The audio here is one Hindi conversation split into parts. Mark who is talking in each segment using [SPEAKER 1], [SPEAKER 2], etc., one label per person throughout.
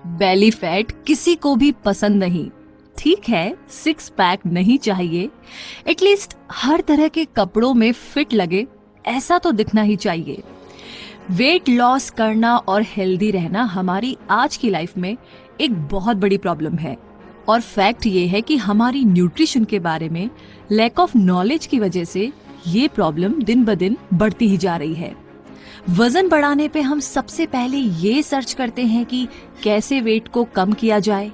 [SPEAKER 1] बेली फैट किसी को भी पसंद नहीं। ठीक है, सिक्स पैक नहीं चाहिए, एटलीस्ट हर तरह के कपड़ों में फिट लगे ऐसा तो दिखना ही चाहिए। वेट लॉस करना और हेल्दी रहना हमारी आज की लाइफ में एक बहुत बड़ी प्रॉब्लम है और फैक्ट ये है कि हमारी न्यूट्रिशन के बारे में लैक ऑफ नॉलेज की वजह से ये प्रॉब्लम दिन ब दिन बढ़ती ही जा रही है। वजन बढ़ाने पे हम सबसे पहले ये सर्च करते हैं कि कैसे वेट को कम किया जाए,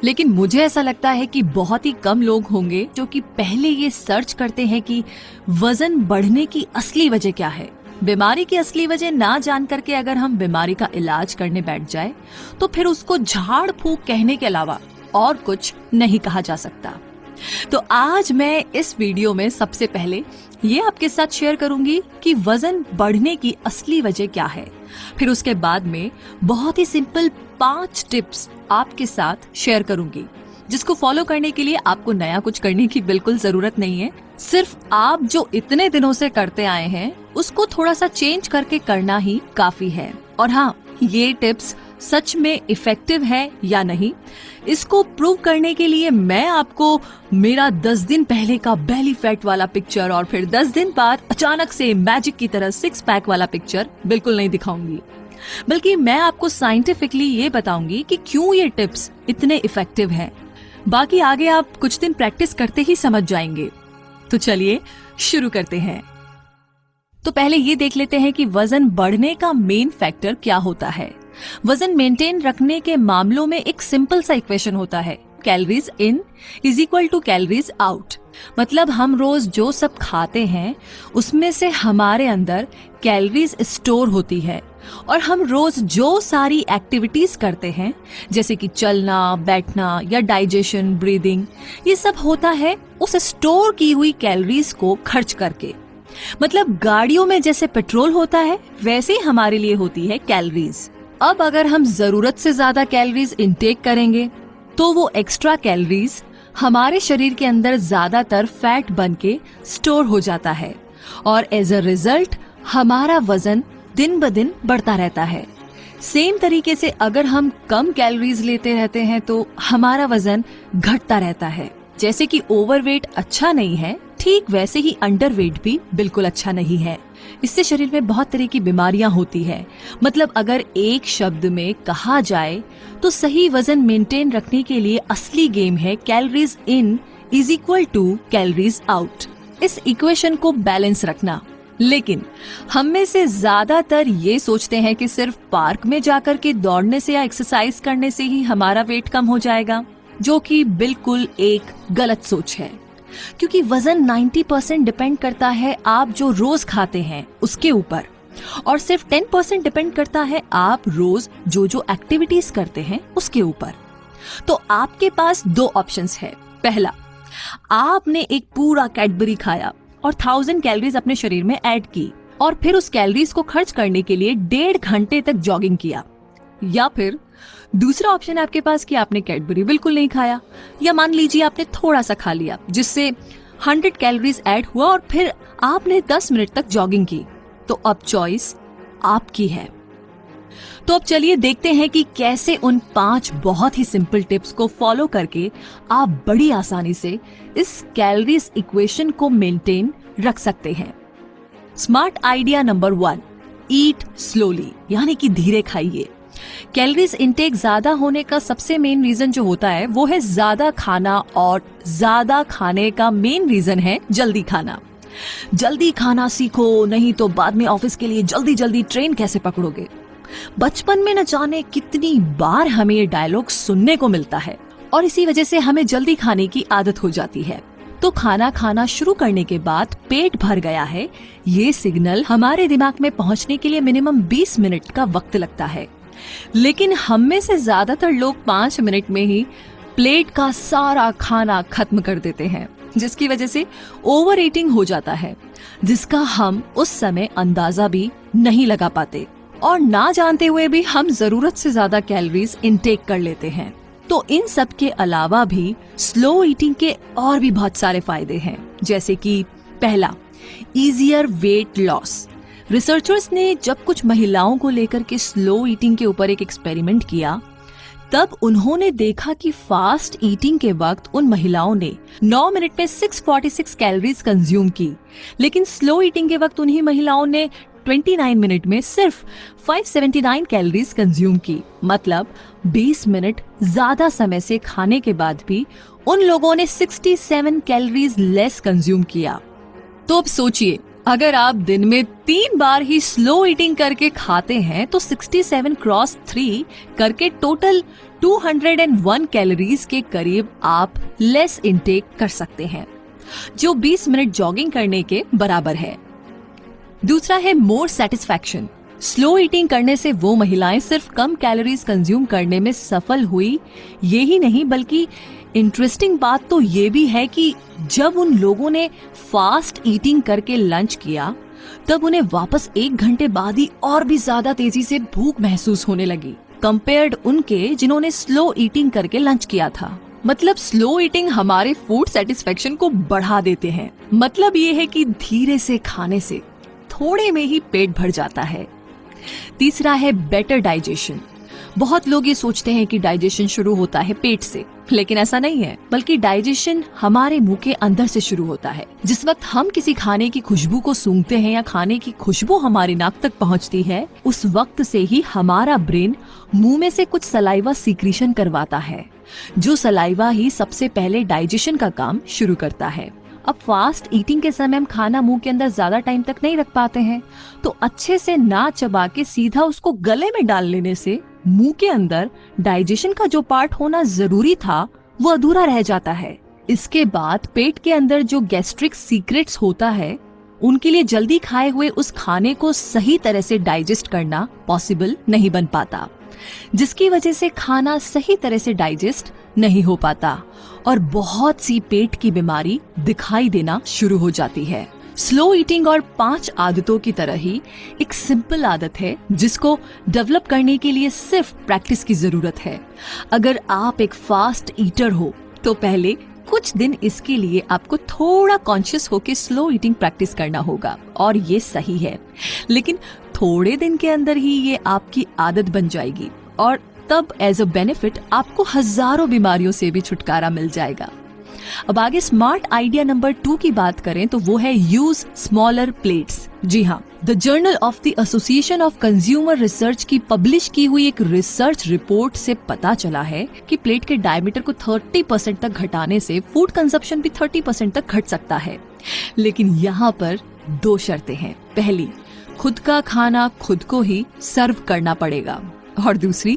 [SPEAKER 1] लेकिन मुझे ऐसा लगता है कि बहुत ही कम लोग होंगे जो कि पहले ये सर्च करते हैं कि वजन बढ़ने की असली वजह क्या है। बीमारी की असली वजह ना जान करके अगर हम बीमारी का इलाज करने बैठ जाए तो फिर उसको झाड़ फूंक कहने के अलावा और कुछ नहीं कहा जा सकता। तो आज मैं इस वीडियो में सबसे पहले ये आपके साथ शेयर करूंगी कि वजन बढ़ने की असली वजह क्या है। फिर उसके बाद में बहुत ही सिंपल 5 टिप्स आपके साथ शेयर करूंगी जिसको फॉलो करने के लिए आपको नया कुछ करने की बिल्कुल जरूरत नहीं है। सिर्फ आप जो इतने दिनों से करते आए हैं उसको थोड़ा सा चेंज करके करना ही काफी है। और हाँ, ये टिप्स सच में इफेक्टिव है या नहीं, इसको प्रूव करने के लिए मैं आपको मेरा 10 दिन पहले का बेली फैट वाला पिक्चर और फिर 10 दिन बाद अचानक से मैजिक की तरह 6 पैक वाला पिक्चर बिल्कुल नहीं दिखाऊंगी, बल्कि मैं आपको साइंटिफिकली ये बताऊंगी कि क्यों ये टिप्स इतने इफेक्टिव हैं। बाकी आगे आप कुछ दिन प्रैक्टिस करते ही समझ जाएंगे। तो चलिए शुरू करते हैं। तो पहले ये देख लेते हैं कि वजन बढ़ने का मेन फैक्टर क्या होता है। वजन मेंटेन रखने के मामलों में एक सिंपल सा इक्वेशन होता है, calories in is equal to calories out. मतलब हम रोज जो सब खाते हैं उसमें से हमारे अंदर कैलोरीज स्टोर होती है और हम रोज जो सारी एक्टिविटीज करते हैं जैसे कि चलना, बैठना या डाइजेशन, ब्रीदिंग, ये सब होता है उस स्टोर की हुई कैलोरीज को खर्च करके। मतलब गाड़ियों में जैसे पेट्रोल होता है वैसे ही हमारे लिए होती है कैलोरीज। अब अगर हम जरूरत से ज्यादा कैलोरीज इनटेक करेंगे तो वो एक्स्ट्रा कैलोरीज हमारे शरीर के अंदर ज्यादातर फैट बन के स्टोर हो जाता है और एज अ रिजल्ट हमारा वजन दिन ब दिन बढ़ता रहता है। सेम तरीके से अगर हम कम कैलोरीज लेते रहते हैं तो हमारा वजन घटता रहता है। जैसे कि ओवरवेट अच्छा नहीं है, ठीक वैसे ही अंडरवेट भी बिल्कुल अच्छा नहीं है। इससे शरीर में बहुत तरह की बीमारियां होती है। मतलब अगर एक शब्द में कहा जाए तो सही वजन मेंटेन रखने के लिए असली गेम है calories in is equal to calories out. इस इक्वेशन को बैलेंस रखना। लेकिन हम में से ज्यादातर ये सोचते हैं कि सिर्फ पार्क में जाकर के दौड़ने से या एक्सरसाइज करने से ही हमारा वेट कम हो जाएगा, जो कि बिल्कुल एक गलत सोच है। क्योंकि वजन 90% डिपेंड करता है आप जो रोज खाते हैं उसके ऊपर और सिर्फ 10% डिपेंड करता है आप रोज जो जो एक्टिविटीज करते हैं उसके ऊपर। तो आपके पास 2 ऑप्शंस है। पहला, आपने एक पूरा कैडबरी खाया और 1000 कैलोरीज अपने शरीर में ऐड की और फिर उस कैलोरीज को खर्च करने के लिए 1.5 घंटे तक जॉगिंग किया। या फिर दूसरा ऑप्शन है आपके पास कि आपने कैडबरी बिल्कुल नहीं खाया या मान लीजिए आपने थोड़ा सा खा लिया जिससे 100 कैलोरीज ऐड हुआ और फिर आपने 10 मिनट तक जॉगिंग की। तो अब चॉइस आपकी है। तो अब चलिए देखते हैं कि कैसे उन 5 बहुत ही सिंपल टिप्स को फॉलो करके आप बड़ी आसानी से इस कैलोरीज इक्वेशन को मेंटेन रख सकते हैं। स्मार्ट आइडिया नंबर 1, ईट स्लोली, यानी कि धीरे खाइए। कैलोरीज इंटेक ज्यादा होने का सबसे मेन रीजन जो होता है वो है ज्यादा खाना, और ज्यादा खाने का मेन रीजन है जल्दी खाना। जल्दी खाना सीखो, नहीं तो बाद में ऑफिस के लिए जल्दी जल्दी ट्रेन कैसे पकड़ोगे। बचपन में न जाने कितनी बार हमें ये डायलॉग सुनने को मिलता है और इसी वजह से हमें जल्दी खाने की आदत हो जाती है। तो खाना खाना शुरू करने के बाद पेट भर गया है, ये सिग्नल हमारे दिमाग में पहुंचने के लिए मिनिमम 20 मिनट का वक्त लगता है। लेकिन हम में से ज्यादातर लोग 5 मिनट में ही प्लेट का सारा खाना खत्म कर देते हैं, जिसकी वजह से ओवर ईटिंग हो जाता है, जिसका हम उस समय अंदाजा भी नहीं लगा पाते और ना जानते हुए भी हम जरूरत से ज्यादा कैलोरीज इनटेक कर लेते हैं। तो इन सब के अलावा भी स्लो ईटिंग के और भी बहुत सारे फायदे हैं, जैसे कि पहला, इजियर वेट लॉस। रिसर्चर्स ने जब कुछ महिलाओं को लेकर के स्लो ईटिंग के ऊपर एक एक्सपेरिमेंट किया, तब उन्होंने देखा कि फास्ट ईटिंग के वक्त उन महिलाओं ने 9 मिनट में 646 कैलोरीज कंज्यूम की, लेकिन स्लो ईटिंग के वक्त उन्हीं महिलाओं ने 29 मिनट में सिर्फ 579 कैलोरीज कंज्यूम की। मतलब 20 मिनट ज्यादा समय से खाने के बाद भी उन लोगों ने 67 कैलोरीज लेस कंज्यूम किया। तो अब सोचिए, अगर आप दिन में 3 बार ही स्लो ईटिंग करके खाते हैं तो 67 क्रॉस 3 करके टोटल 201 कैलोरीज के करीब आप लेस इंटेक कर सकते हैं, जो 20 मिनट जॉगिंग करने के बराबर है। दूसरा है मोर सेटिस्फैक्शन। स्लो ईटिंग करने से वो महिलाएं सिर्फ कम कैलोरीज कंज्यूम करने में सफल हुई, यही नहीं बल्कि इंटरेस्टिंग बात तो ये भी है कि जब उन लोगों ने फास्ट ईटिंग करके लंच किया तब उन्हें वापस 1 घंटे बाद ही और भी ज्यादा तेजी से भूख महसूस होने लगी कंपेयर्ड उनके जिन्होंने स्लो ईटिंग करके लंच किया था। मतलब स्लो ईटिंग हमारे फूड सेटिस्फेक्शन को बढ़ा देते हैं। मतलब ये है कि धीरे से खाने से थोड़े में ही पेट भर जाता है। तीसरा है बेटर डाइजेशन। बहुत लोग ये सोचते हैं कि डाइजेशन शुरू होता है पेट से, लेकिन ऐसा नहीं है, बल्कि डाइजेशन हमारे मुंह के अंदर से शुरू होता है। जिस वक्त हम किसी खाने की खुशबू को सूंघते हैं या खाने की खुशबू हमारी नाक तक पहुंचती है, उस वक्त से ही हमारा ब्रेन मुंह में से कुछ सलाइवा सीक्रेशन करवाता है, जो सलाइवा ही सबसे पहले डाइजेशन का काम शुरू करता है। अब फास्ट ईटिंग के समय हम खाना मुंह के अंदर ज्यादा टाइम तक नहीं रख पाते हैं, तो अच्छे से ना चबा के सीधा उसको गले में डाल लेने से मुंह के अंदर डाइजेशन का जो पार्ट होना जरूरी था वो अधूरा रह जाता है। इसके बाद पेट के अंदर जो गैस्ट्रिक सीक्रेट्स होता है, उनके लिए जल्दी खाए हुए उस खाने को सही तरह से डाइजेस्ट करना पॉसिबल नहीं बन पाता, जिसकी वजह से खाना सही तरह से डाइजेस्ट नहीं हो पाता और बहुत सी पेट की बीमारी दिखाई देना शुरू हो जाती है। स्लो ईटिंग और 5 आदतों की तरह ही एक सिंपल आदत है जिसको डेवलप करने के लिए सिर्फ प्रैक्टिस की जरूरत है। अगर आप एक फास्ट ईटर हो तो पहले कुछ दिन इसके लिए आपको थोड़ा कॉन्शियस होकर स्लो ईटिंग प्रैक्टिस करना होगा, और ये सही है। लेकिन थोड़े दिन के अंदर ही ये आपकी आदत बन जाएगी और तब एज अ बेनिफिट आपको हजारों बीमारियों से भी छुटकारा मिल जाएगा। अब आगे स्मार्ट आइडिया नंबर 2 की बात करें तो वो है यूज स्मॉलर प्लेट्स। जी हाँ, the journal of the association of consumer research की पब्लिश की हुई एक रिसर्च रिपोर्ट से पता चला है कि प्लेट के डायमीटर को 30% तक घटाने से फूड कंजप्शन भी 30% तक घट सकता है। लेकिन यहाँ पर 2 शर्तें हैं। पहली, खुद का खाना खुद को ही सर्व करना पड़ेगा, और दूसरी,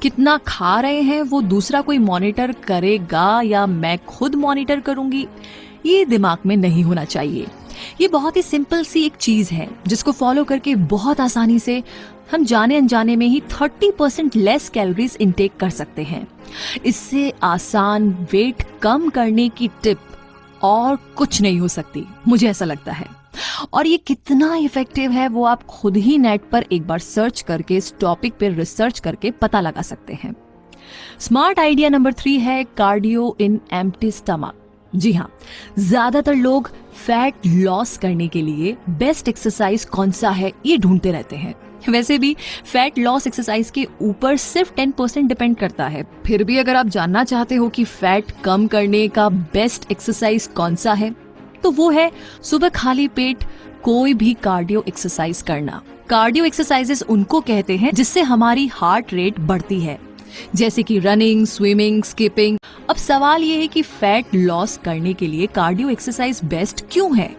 [SPEAKER 1] कितना खा रहे हैं वो दूसरा कोई मॉनिटर करेगा या मैं खुद मॉनिटर करूंगी, ये दिमाग में नहीं होना चाहिए। ये बहुत ही सिंपल सी एक चीज है जिसको फॉलो करके बहुत आसानी से हम जाने अनजाने में ही 30% लेस कैलोरीज इनटेक कर सकते हैं। इससे आसान वेट कम करने की टिप और कुछ नहीं हो सकती, मुझे ऐसा लगता है। और ये कितना इफेक्टिव है वो आप खुद ही नेट पर एक बार सर्च करके इस टॉपिक पर रिसर्च करके पता लगा सकते हैं। स्मार्ट आइडिया नंबर 3 है कार्डियो इन एम्प्टी स्टमक। जी हाँ, ज्यादातर लोग फैट लॉस करने के लिए बेस्ट एक्सरसाइज कौन सा है ये ढूंढते रहते हैं। वैसे भी फैट लॉस एक्सरसाइज के ऊपर सिर्फ 10% डिपेंड करता है। फिर भी अगर आप जानना चाहते हो कि फैट कम करने का बेस्ट एक्सरसाइज कौन सा है, तो वो है सुबह खाली पेट कोई भी कार्डियो एक्सरसाइज करना। कार्डियो एक्सरसाइजेस उनको कहते हैं जिससे हमारी हार्ट रेट बढ़ती है, जैसे कि रनिंग, स्विमिंग, स्किपिंग। अब सवाल ये है कि फैट लॉस करने के लिए कार्डियो एक्सरसाइज बेस्ट क्यों है?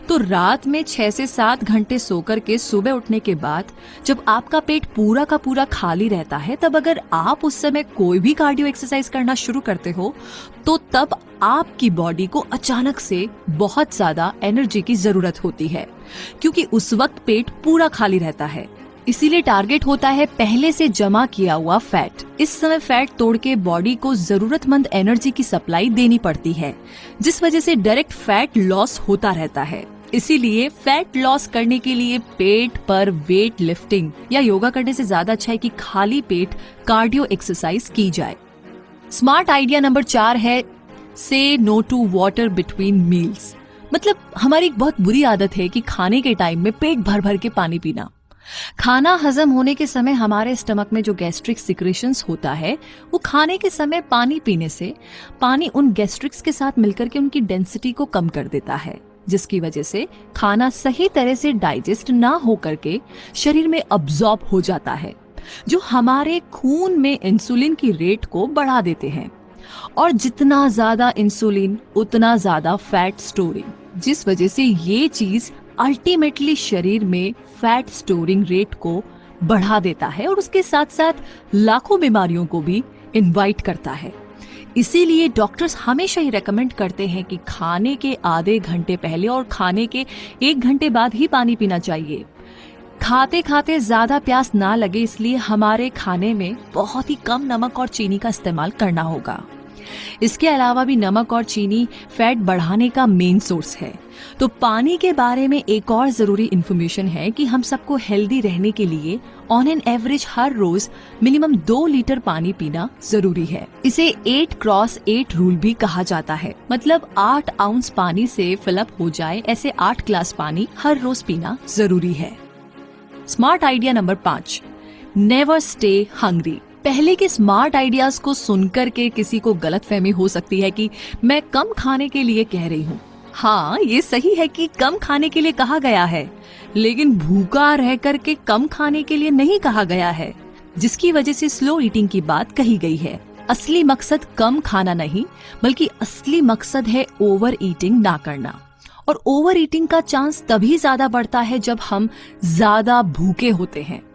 [SPEAKER 1] तो रात में 6 से 7 घंटे सोकर के सुबह उठने के बाद जब आपका पेट पूरा का पूरा खाली रहता है, तब अगर आप उस समय कोई भी कार्डियो एक्सरसाइज करना शुरू करते हो तो तब आपकी बॉडी को अचानक से बहुत ज्यादा एनर्जी की जरूरत होती है, क्योंकि उस वक्त पेट पूरा खाली रहता है। इसीलिए टारगेट होता है पहले से जमा किया हुआ फैट। इस समय फैट तोड़ के बॉडी को जरूरतमंद एनर्जी की सप्लाई देनी पड़ती है, जिस वजह से डायरेक्ट फैट लॉस होता रहता है। इसीलिए फैट लॉस करने के लिए पेट पर वेट लिफ्टिंग या योगा करने से ज्यादा अच्छा है कि खाली पेट कार्डियो एक्सरसाइज की जाए। स्मार्ट आइडिया नंबर 4 है say no to water between meals. मतलब हमारी एक बहुत बुरी आदत है कि खाने के टाइम में पेट भर भर के पानी पीना। खाना हजम होने के समय हमारे स्टमक में जो गैस्ट्रिक सिक्रेशंस होता है, वो खाने के समय पानी पीने से पानी उन गैस्ट्रिक्स के साथ मिलकर के उनकी डेंसिटी को कम कर देता है, जिसकी वजह से खाना सही तरह से डाइजेस्ट ना हो करके शरीर में अब्जॉर्ब हो जाता है, जो हमारे खून में इंसुलिन की रेट को बढ़ा देते हैं। और जितना ज्यादा इंसुलिन उतना ज्यादा फैट स्टोरिंग, जिस वजह से ये चीज अल्टीमेटली शरीर में फैट स्टोरिंग रेट को बढ़ा देता है और उसके साथ साथ लाखों बीमारियों को भी इनवाइट करता है। इसीलिए डॉक्टर्स हमेशा ही रेकमेंड करते हैं कि खाने के आधे घंटे पहले और खाने के 1 घंटे बाद ही पानी पीना चाहिए। खाते खाते ज्यादा प्यास ना लगे, इसलिए हमारे खाने में बहुत ही कम नमक और चीनी का इस्तेमाल करना होगा। इसके अलावा भी नमक और चीनी फैट बढ़ाने का मेन सोर्स है। तो पानी के बारे में एक और जरूरी इंफॉर्मेशन है कि हम सबको हेल्दी रहने के लिए ऑन एन एवरेज हर रोज मिनिमम 2 लीटर पानी पीना जरूरी है। इसे 8x8 रूल भी कहा जाता है, मतलब 8 आउंस पानी से फिलअप हो जाए ऐसे 8 ग्लास पानी हर रोज पीना जरूरी है। Smart idea number 5, never stay hungry. पहले के स्मार्ट आइडियाज को सुनकर के किसी को गलतफहमी हो सकती है कि मैं कम खाने के लिए कह रही हूँ। हाँ, ये सही है कि कम खाने के लिए कहा गया है, लेकिन भूखा रह कर के कम खाने के लिए नहीं कहा गया है, जिसकी वजह से स्लो ईटिंग की बात कही गई है। असली मकसद कम खाना नहीं, बल्कि असली मकसद है ओवर ईटिंग ना करना। और ओवर ईटिंग का चांस तभी ज्यादा बढ़ता है जब हम ज्यादा भूखे होते हैं।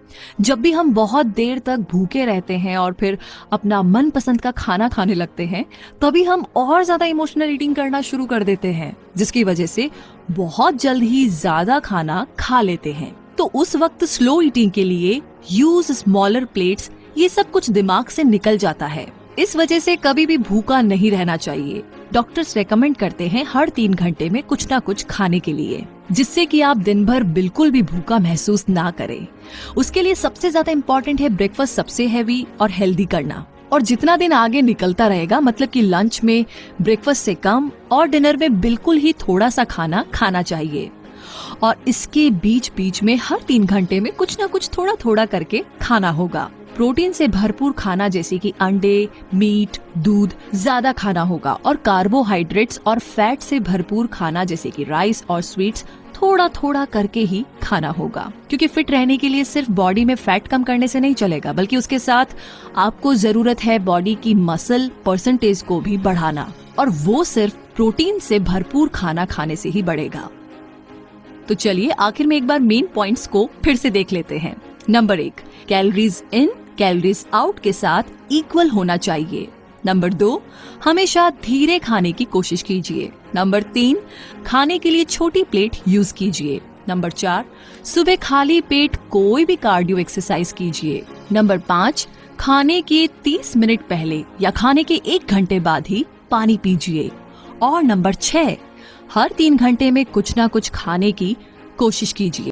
[SPEAKER 1] जब भी हम बहुत देर तक भूखे रहते हैं और फिर अपना मनपसंद का खाना खाने लगते हैं, तभी हम और ज्यादा इमोशनल ईटिंग करना शुरू कर देते हैं, जिसकी वजह से बहुत जल्द ही ज्यादा खाना खा लेते हैं। तो उस वक्त स्लो ईटिंग के लिए यूज स्मॉलर प्लेट्स, ये सब कुछ दिमाग से निकल जाता है। इस वजह से कभी भी भूखा नहीं रहना चाहिए। डॉक्टर्स रेकमेंड करते हैं हर 3 घंटे में कुछ ना कुछ खाने के लिए, जिससे कि आप दिन भर बिल्कुल भी भूखा महसूस ना करें। उसके लिए सबसे ज्यादा इम्पोर्टेंट है ब्रेकफास्ट सबसे हैवी और हेल्दी करना। और जितना दिन आगे निकलता रहेगा, मतलब कि लंच में ब्रेकफास्ट से कम और डिनर में बिल्कुल ही थोड़ा सा खाना खाना चाहिए। और इसके बीच बीच में हर 3 घंटे में कुछ ना कुछ थोड़ा थोड़ा करके खाना होगा। प्रोटीन से भरपूर खाना जैसे कि अंडे, मीट, दूध ज्यादा खाना होगा। और कार्बोहाइड्रेट्स और फैट से भरपूर खाना जैसे कि राइस और स्वीट्स थोड़ा थोड़ा करके ही खाना होगा। क्योंकि फिट रहने के लिए सिर्फ बॉडी में फैट कम करने से नहीं चलेगा, बल्कि उसके साथ आपको जरूरत है बॉडी की मसल परसेंटेज को भी बढ़ाना, और वो सिर्फ प्रोटीन से भरपूर खाना खाने से ही बढ़ेगा। तो चलिए आखिर में एक बार मेन पॉइंट्स को फिर से देख लेते हैं। Number 1, calories in calories out के साथ इक्वल होना चाहिए। नंबर 2, हमेशा धीरे खाने की कोशिश कीजिए। नंबर 3, खाने के लिए छोटी प्लेट यूज कीजिए। नंबर 4, सुबह खाली पेट कोई भी कार्डियो एक्सरसाइज कीजिए। नंबर 5, खाने के 30 मिनट पहले या खाने के 1 घंटे बाद ही पानी पीजिए। और नंबर 6, हर 3 घंटे में कुछ ना कुछ खाने की कोशिश कीजिए।